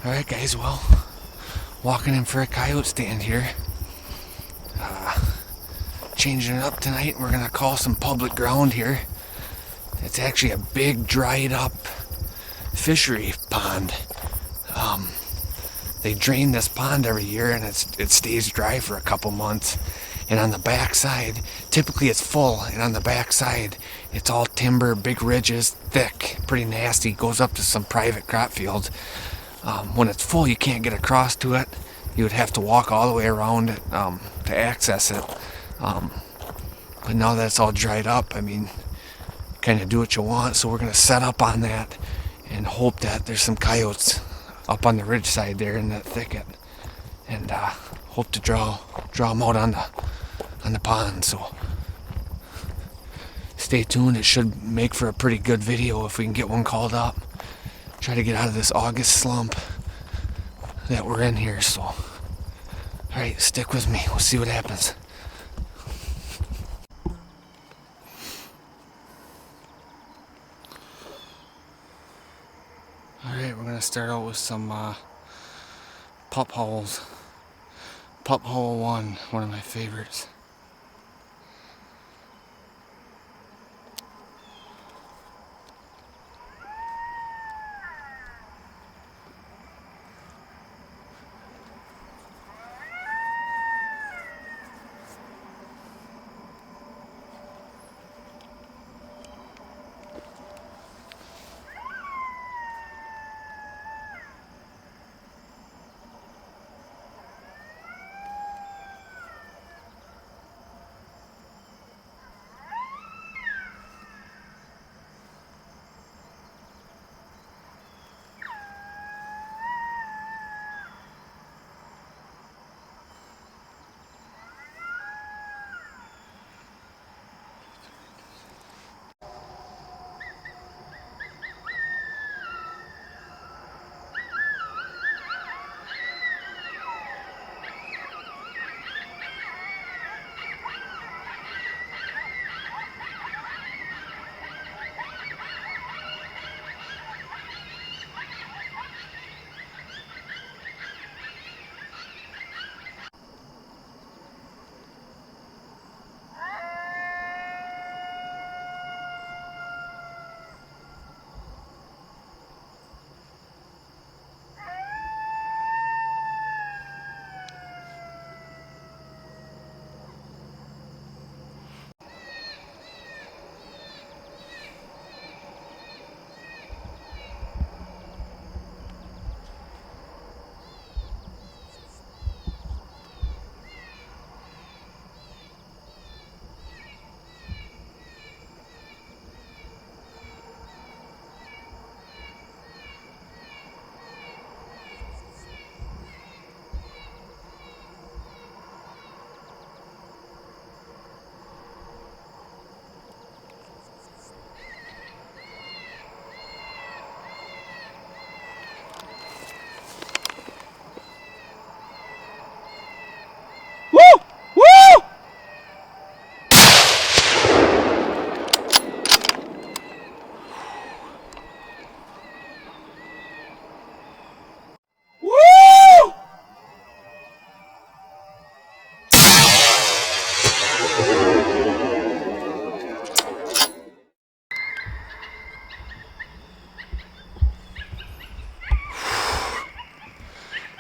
Alright guys, well, walking in for a coyote stand here. Changing it up tonight. We're gonna call some public ground here. It's actually a big dried up fishery pond. They drain this pond every year and it stays dry for a couple months. And on the back side, typically it's full, and on the back side it's all timber, big ridges, thick, pretty nasty. Goes up to some private crop fields. When it's full, you can't get across to it. You would have to walk all the way around it to access it. But now that it's all dried up, I mean, kind of do what you want. So we're going to set up on that and hope that there's some coyotes up on the ridge side there in that thicket, and hope to draw them out on the pond. So stay tuned. It should make for a pretty good video if we can get one called up. Try to get out of this August slump that we're in here. So, all right, stick with me. We'll see what happens. All right, we're gonna start out with some pup hauls. Pup haul 1, one of my favorites.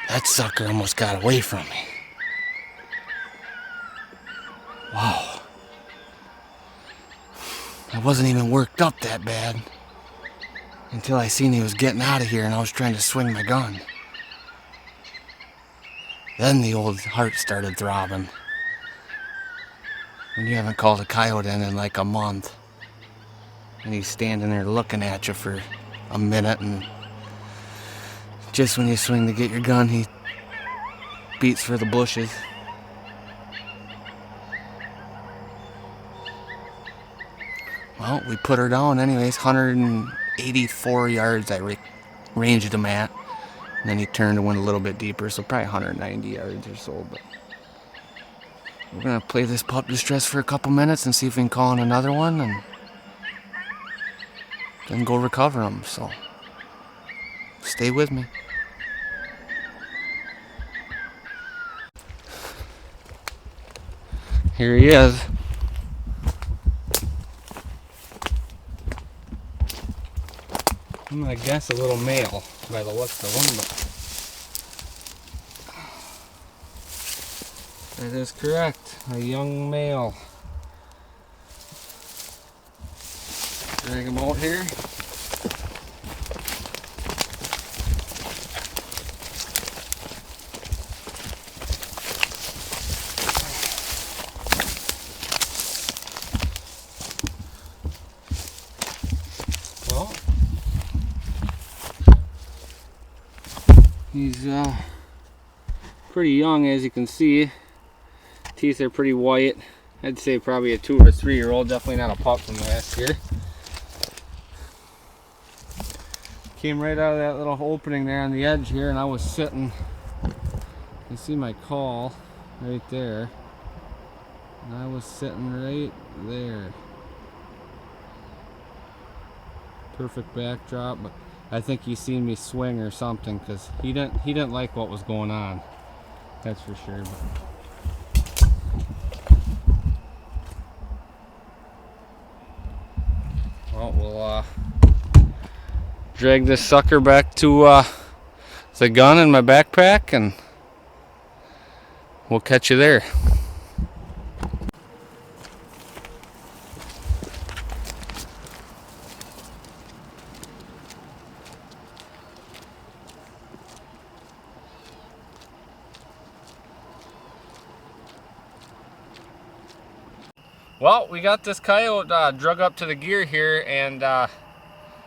That sucker almost got away from me. Wow. I wasn't even worked up that bad until I seen he was getting out of here and I was trying to swing my gun. Then the old heart started throbbing. When you haven't called a coyote in like a month and he's standing there looking at you for a minute, and just when you swing to get your gun, he beats for the bushes. Well, we put her down anyways. 184 yards I ranged him at. And then he turned and went a little bit deeper, so probably 190 yards or so. But we're going to play this pup distress for a couple minutes and see if we can call in another one, and then go recover him. So stay with me. Here he is. I'm gonna guess a little male by the looks of him, but that is correct. A young male. Drag him out here. Well, he's pretty young, as you can see. Teeth are pretty white. I'd say probably a 2 or 3 year old, definitely not a pup from last year. Came right out of that little opening there on the edge here, and I was sitting. You see my call right there, and I was sitting right there. Perfect backdrop, but I think he seen me swing or something, because he didn't like what was going on. That's for sure. Well, we'll drag this sucker back to the gun in my backpack, and we'll catch you there. Well, we got this coyote drug up to the gear here, and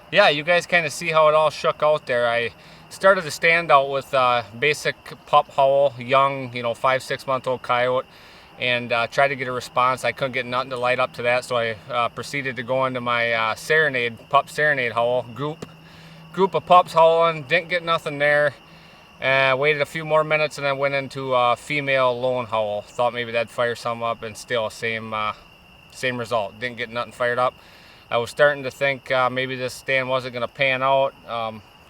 yeah, you guys kind of see how it all shook out there. I started the stand out with basic pup howl, young, 5-6 month old coyote, and tried to get a response. I couldn't get nothing to light up to that, so I proceeded to go into my pup serenade howl, group of pups howling. Didn't get nothing there. Waited a few more minutes and then went into female lone howl. Thought maybe that'd fire some up, and still same result. Didn't get nothing fired up. I was starting to think maybe this stand wasn't going to pan out.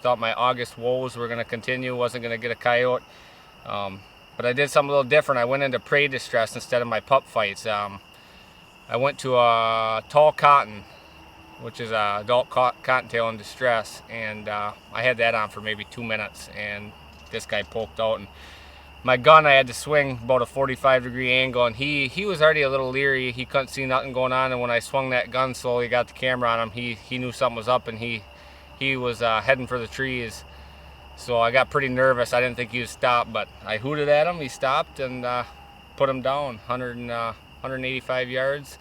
Thought my August woes were going to continue, wasn't going to get a coyote. But I did something a little different. I went into prey distress instead of my pup fights. I went to a tall cotton, which is a adult cottontail in distress, and I had that on for maybe 2 minutes, and this guy poked out. And my gun, I had to swing about a 45-degree angle, and he was already a little leery. He couldn't see nothing going on, and when I swung that gun slowly, got the camera on him, he knew something was up, and he was heading for the trees. So I got pretty nervous. I didn't think he would stop, but I hooted at him. He stopped and put him down 185 yards.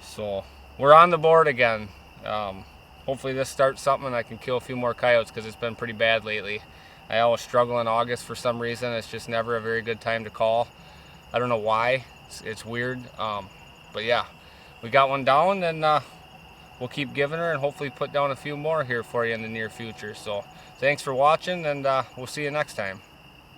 So we're on the board again. Hopefully this starts something and I can kill a few more coyotes, because it's been pretty bad lately. I always struggle in August for some reason. It's just never a very good time to call. I don't know why. It's weird. But yeah, we got one down, and we'll keep giving her and hopefully put down a few more here for you in the near future. So thanks for watching, and we'll see you next time.